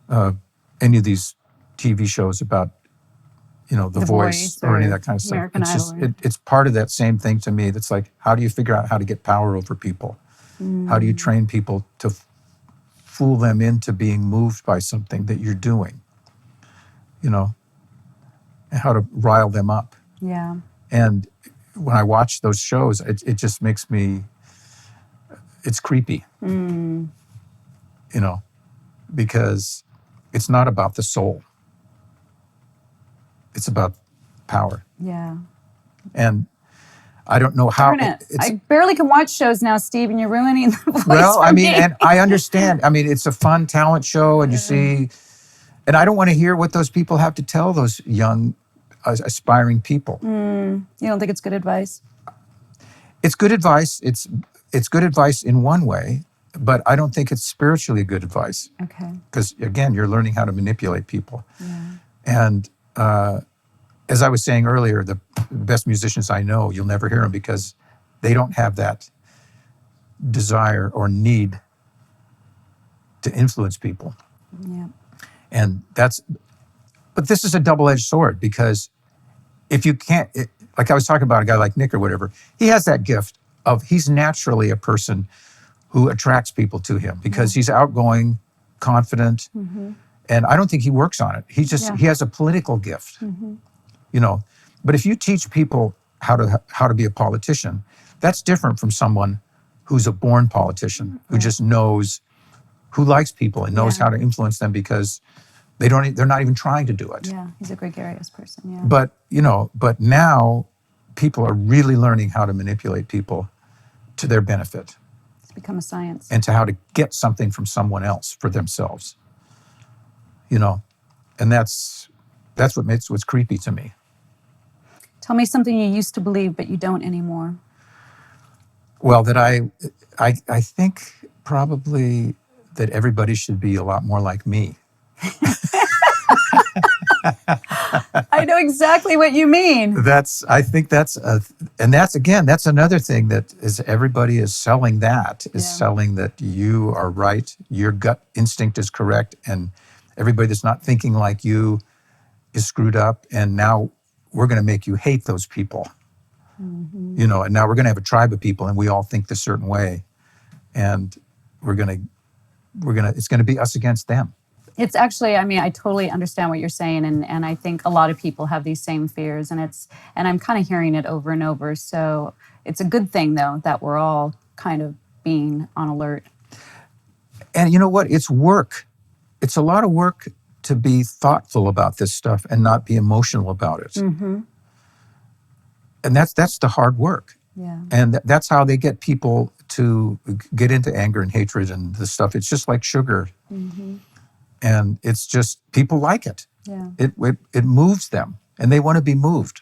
any of these TV shows about, The Voice or any of that kind of stuff. American Idol. It's part of that same thing to me. That's like, how do you figure out how to get power over people? How do you train people to fool them into being moved by something that you're doing? And how to rile them up. Yeah. And when I watch those shows, it just makes me, it's creepy, because it's not about the soul. It's about power. Yeah. And I don't know how. I barely can watch shows now, Steve, and you're ruining The Voice for me. and I understand. I mean, it's a fun talent show, and you see, and I don't want to hear what those people have to tell those young, aspiring people. You don't think it's good advice? It's good advice. It's good advice in one way, but I don't think it's spiritually good advice. Okay. Because again, you're learning how to manipulate people. Yeah. And as I was saying earlier, the best musicians I know, you'll never hear them because they don't have that desire or need to influence people. Yeah. And but this is a double-edged sword, because if you can't, like I was talking about a guy like Nick or whatever, he has that gift of, he's naturally a person who attracts people to him because he's outgoing, confident, and I don't think he works on it. He has a political gift, But if you teach people how to be a politician, that's different from someone who's a born politician, who just knows, who likes people and knows how to influence them because they're not even trying to do it. Yeah, he's a gregarious person, yeah. But now people are really learning how to manipulate people to their benefit. It's become a science. And to how to get something from someone else for themselves. And that's what makes what's creepy to me. Tell me something you used to believe but you don't anymore. Well, that I think probably that everybody should be a lot more like me. I know exactly what you mean. I think that's another thing that is, everybody is selling selling that you are right, your gut instinct is correct, and everybody that's not thinking like you is screwed up, and now we're going to make you hate those people. And now we're going to have a tribe of people and we all think this certain way, and it's going to be us against them. It's actually, I totally understand what you're saying, and I think a lot of people have these same fears, and I'm kind of hearing it over and over. So it's a good thing, though, that we're all kind of being on alert. And you know what? It's work. It's a lot of work to be thoughtful about this stuff and not be emotional about it. And that's the hard work. Yeah. And that's how they get people to get into anger and hatred and this stuff. It's just like sugar. And it's just, people like it. Yeah. It moves them, and they want to be moved,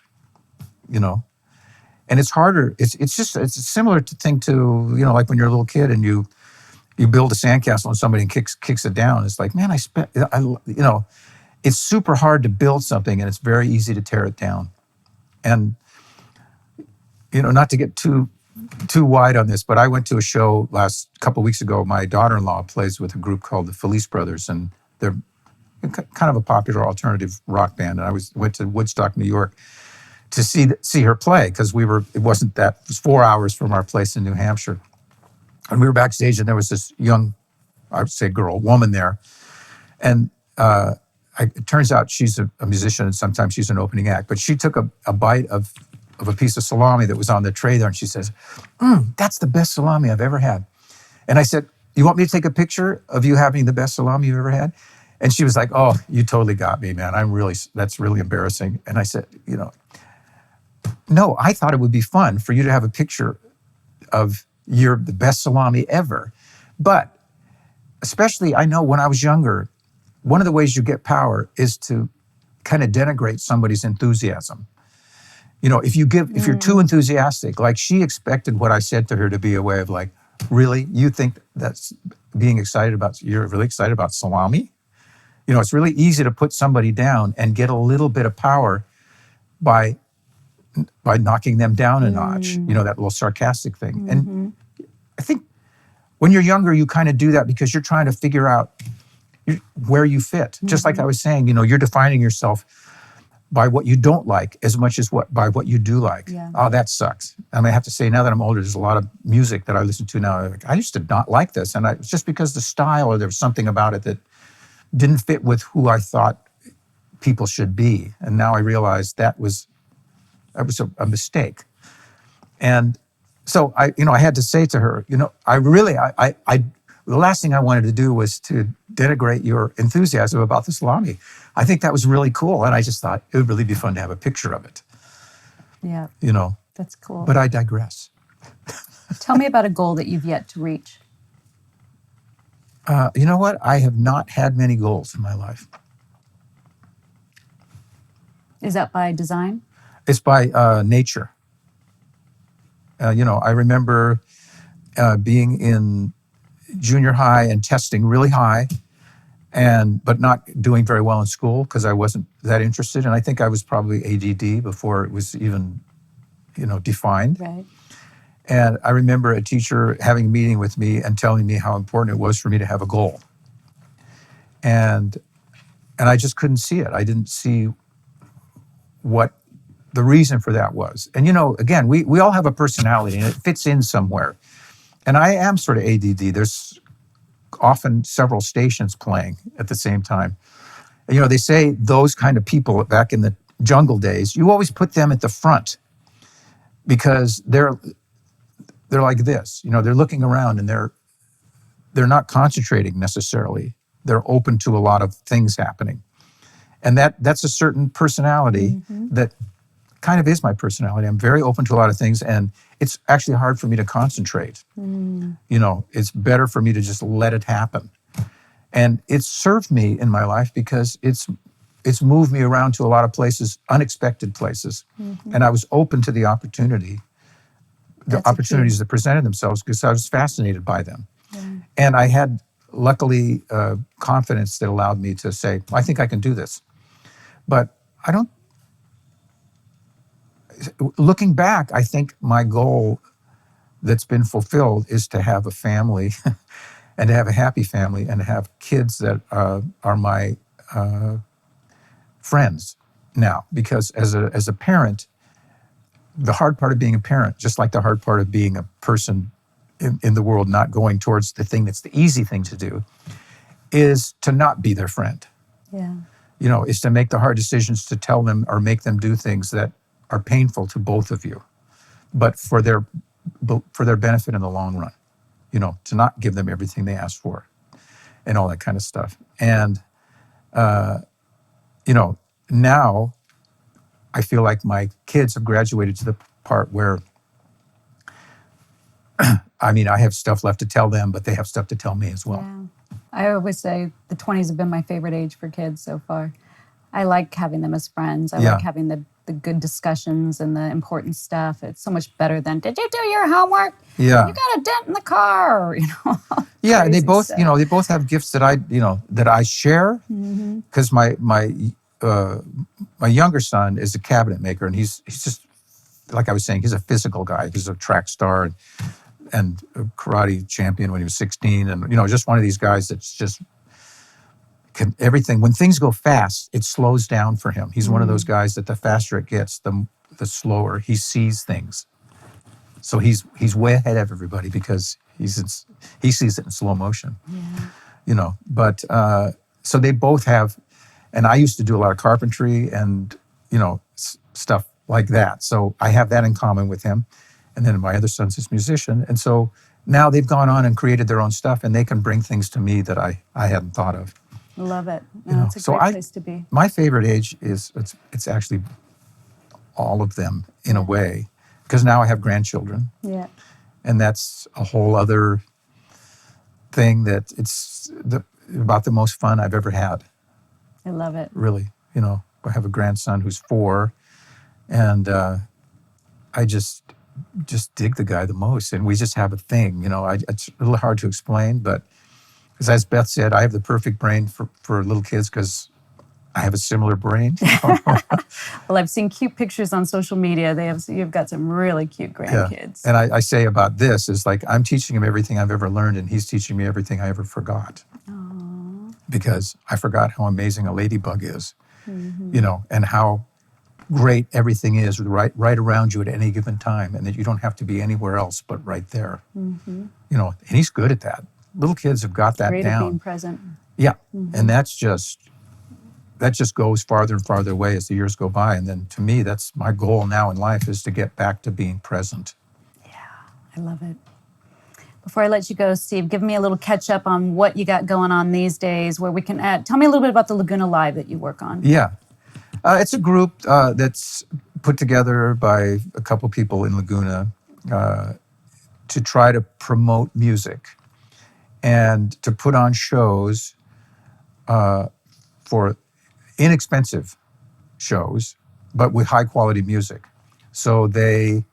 And it's harder. It's a similar thing to, like when you're a little kid and you build a sandcastle and somebody kicks it down. It's like, man, it's super hard to build something, and it's very easy to tear it down. And, not to get too wide on this, but I went to a show couple weeks ago. My daughter-in-law plays with a group called the Felice Brothers, and they're kind of a popular alternative rock band. And I went to Woodstock, New York, to see her play, because it was 4 hours from our place in New Hampshire. And we were backstage, and there was this young, I would say woman there. And it turns out she's a musician, and sometimes she's an opening act. But she took a bite of a piece of salami that was on the tray there, and she says, that's the best salami I've ever had. And I said, you want me to take a picture of you having the best salami you've ever had? And she was like, oh, you totally got me, man. That's really embarrassing. And I said, no, I thought it would be fun for you to have a picture of the best salami ever. But especially, I know when I was younger, one of the ways you get power is to kind of denigrate somebody's enthusiasm. If you're too enthusiastic, like she expected what I said to her to be a way of like, really? You think that's you're really excited about salami? It's really easy to put somebody down and get a little bit of power by knocking them down a notch, that little sarcastic thing. And I think when you're younger, you kind of do that because you're trying to figure out where you fit. Just like I was saying, you're defining yourself by what you don't like as much as by what you do like. Yeah. Oh, that sucks. I mean, I have to say, now that I'm older, there's a lot of music that I listen to now. I used to not like this. And it's just because the style, or there was something about it that didn't fit with who I thought people should be. And now I realize that was a mistake. And so I had to say to her, the last thing I wanted to do was to denigrate your enthusiasm about the salami. I think that was really cool. And I just thought it would really be fun to have a picture of it. Yeah. That's cool. But I digress. Tell me about a goal that you've yet to reach. You know what? I have not had many goals in my life. Is that by design? It's by nature. I remember being in junior high and testing really high, but not doing very well in school because I wasn't that interested. And I think I was probably ADD before it was even, defined. Right. And I remember a teacher having a meeting with me and telling me how important it was for me to have a goal. And I just couldn't see it. I didn't see what the reason for that was. And again, we all have a personality and it fits in somewhere. And I am sort of ADD. There's often several stations playing at the same time. They say those kind of people back in the jungle days, you always put them at the front because they're like this. They're looking around and they're not concentrating necessarily. They're open to a lot of things happening. And that's a certain personality that kind of is my personality. I'm very open to a lot of things, and it's actually hard for me to concentrate. It's better for me to just let it happen. And it's served me in my life because it's moved me around to a lot of places, unexpected places. And I was open to the opportunities that presented themselves because I was fascinated by them. Yeah. And I had, luckily, confidence that allowed me to say, I think I can do this. But looking back, I think my goal that's been fulfilled is to have a family and to have a happy family and to have kids that are my friends now. Because as a parent, the hard part of being a parent, just like the hard part of being a person in the world not going towards the thing that's the easy thing to do, is to not be their friend. Yeah. Is to make the hard decisions to tell them or make them do things that are painful to both of you, but for their benefit in the long run, to not give them everything they ask for and all that kind of stuff. And, now I feel like my kids have graduated to the part where, I have stuff left to tell them, but they have stuff to tell me as well. Yeah. I always say the 20s have been my favorite age for kids so far. I like having them as friends. I like having the good discussions and the important stuff. It's so much better than, did you do your homework? Yeah. You got a dent in the car, Yeah, and they both, stuff. they both have gifts that I share. Because my younger son is a cabinet maker, and he's just, like I was saying, he's a physical guy. He's a track star and a karate champion when he was 16, and just one of these guys that's just everything. When things go fast, it slows down for him. He's one of those guys that the faster it gets, the slower he sees things. So he's way ahead of everybody because he sees it in slow motion. Yeah. But so they both have, and I used to do a lot of carpentry and stuff like that. So I have that in common with him. And then my other son's this musician. And so now they've gone on and created their own stuff, and they can bring things to me that I hadn't thought of. Love it. No, it's a great place to be. My favorite age is, it's actually all of them in a way, because now I have grandchildren. Yeah. And that's a whole other thing that it's about the most fun I've ever had. I love it. Really. I have a grandson who's 4, and I just dig the guy the most, and we just have a thing. It's a little hard to explain, but because as Beth said, I have the perfect brain for little kids because I have a similar brain. Well, I've seen cute pictures on social media. You've got some really cute grandkids. And I say about this is like, I'm teaching him everything I've ever learned, and he's teaching me everything I ever forgot. Aww. Because I forgot how amazing a ladybug is, Mm-hmm. And how great everything is right around you at any given time, and that you don't have to be anywhere else but right there. Mm-hmm. And he's good at that. Little kids have got that Great down. at being present. Yeah, Mm-hmm. and that just goes farther and farther away as the years go by. And then to me, that's my goal now in life, is to get back to being present. Yeah, I love it. Before I let you go, Steve, give me a little catch up on what you got going on these days, where we can add. Tell me a little bit about the Laguna Live that you work on. Yeah. It's a group that's put together by a couple people in Laguna to try to promote music and to put on shows for inexpensive shows, but with high quality music. So they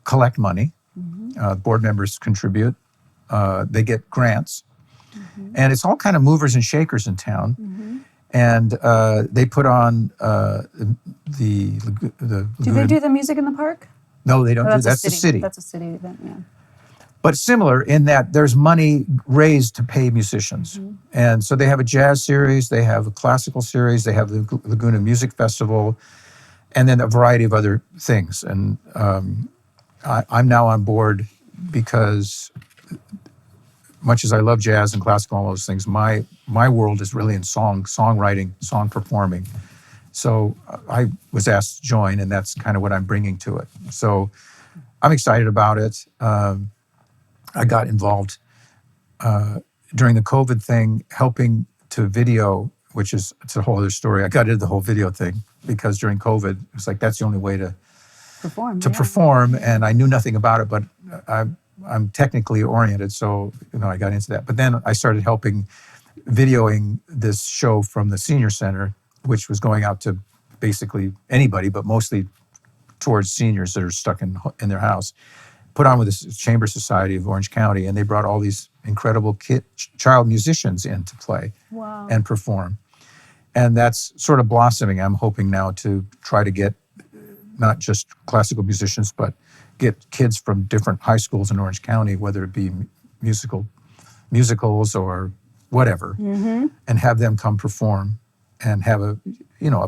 collect money. Board members contribute. They get grants. And it's all kind of movers and shakers in town. And they put on the Do they do the music in the park? No, they don't do. That's the city. That's a city event, yeah. But similar in that there's money raised to pay musicians. And so they have a jazz series, they have a classical series, they have the Laguna Music Festival, and then a variety of other things. And I'm now on board because, much as I love jazz and classical and all those things, my world is really in songwriting, song performing. So I was asked to join, and that's kind of what I'm bringing to it. So I'm excited about it. I got involved during the COVID thing, helping to video, it's a whole other story. I got into the whole video thing because during COVID, it was like, that's the only way to perform. And I knew nothing about it, but I'm technically oriented, so I got into that. But then I started helping videoing this show from the senior center, which was going out to basically anybody, but mostly towards seniors that are stuck in their house. Put on with the Chamber Society of Orange County, and they brought all these incredible child musicians in to play and perform. And that's sort of blossoming. I'm hoping now to try to get not just classical musicians, but get kids from different high schools in Orange County, whether it be musicals or whatever, and have them come perform and have a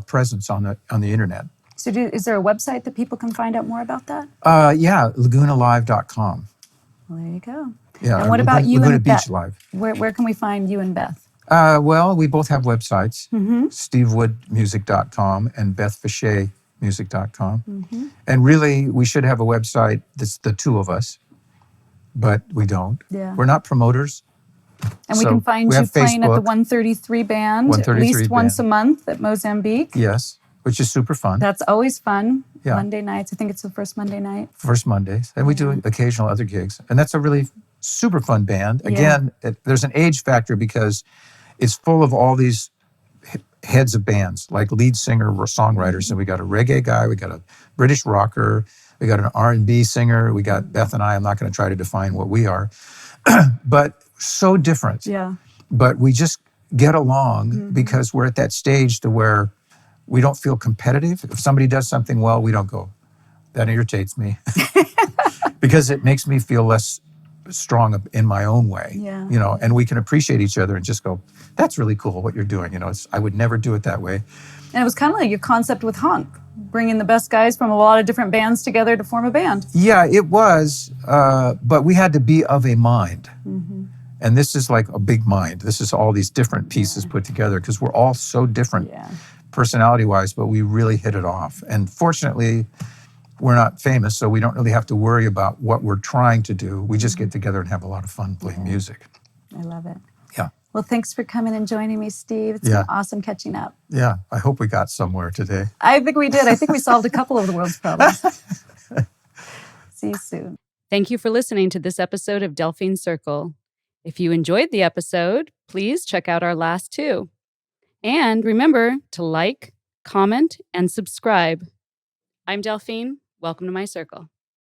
presence on the internet. So is there a website that people can find out more about that? Yeah, lagunalive.com. Well, there you go. Yeah, and what about you Laguna and Beach Beth? Live. Where can we find you and Beth? Well, we both have websites, stevewoodmusic.com and bethfichetmusic.com. And really, we should have a website that's the two of us, but we don't. Yeah. We're not promoters. And we can find you playing at the Facebook, 133 band at least once a month at Mozambique. Yes, which is super fun. That's always fun. Yeah. Monday nights. I think it's the first Monday night. First Mondays. And we do occasional other gigs. And that's a really super fun band. Again, there's an age factor because it's full of all these heads of bands, like lead singer or songwriters. And we got a reggae guy, we got a British rocker, we got an R&B singer, we got Beth and I. I'm not going to try to define what we are, but so different. Yeah. But we just get along because we're at that stage to where we don't feel competitive. If somebody does something well, we don't go, that irritates me. Because it makes me feel less strong in my own way. Yeah. And we can appreciate each other and just go, that's really cool what you're doing. I would never do it that way. And it was kind of like your concept with Honk, bringing the best guys from a lot of different bands together to form a band. Yeah, it was, but we had to be of a mind. And this is like a big mind. This is all these different pieces put together because we're all so different personality-wise, but we really hit it off. And fortunately, we're not famous, so we don't really have to worry about what we're trying to do. We just get together and have a lot of fun playing music. I love it. Yeah. Well, thanks for coming and joining me, Steve. It's been awesome catching up. Yeah, I hope we got somewhere today. I think we did. I think we solved a couple of the world's problems. See you soon. Thank you for listening to this episode of Delphine Circle. If you enjoyed the episode, please check out our last two. And remember to like, comment, and subscribe. I'm Delphine. Welcome to my circle.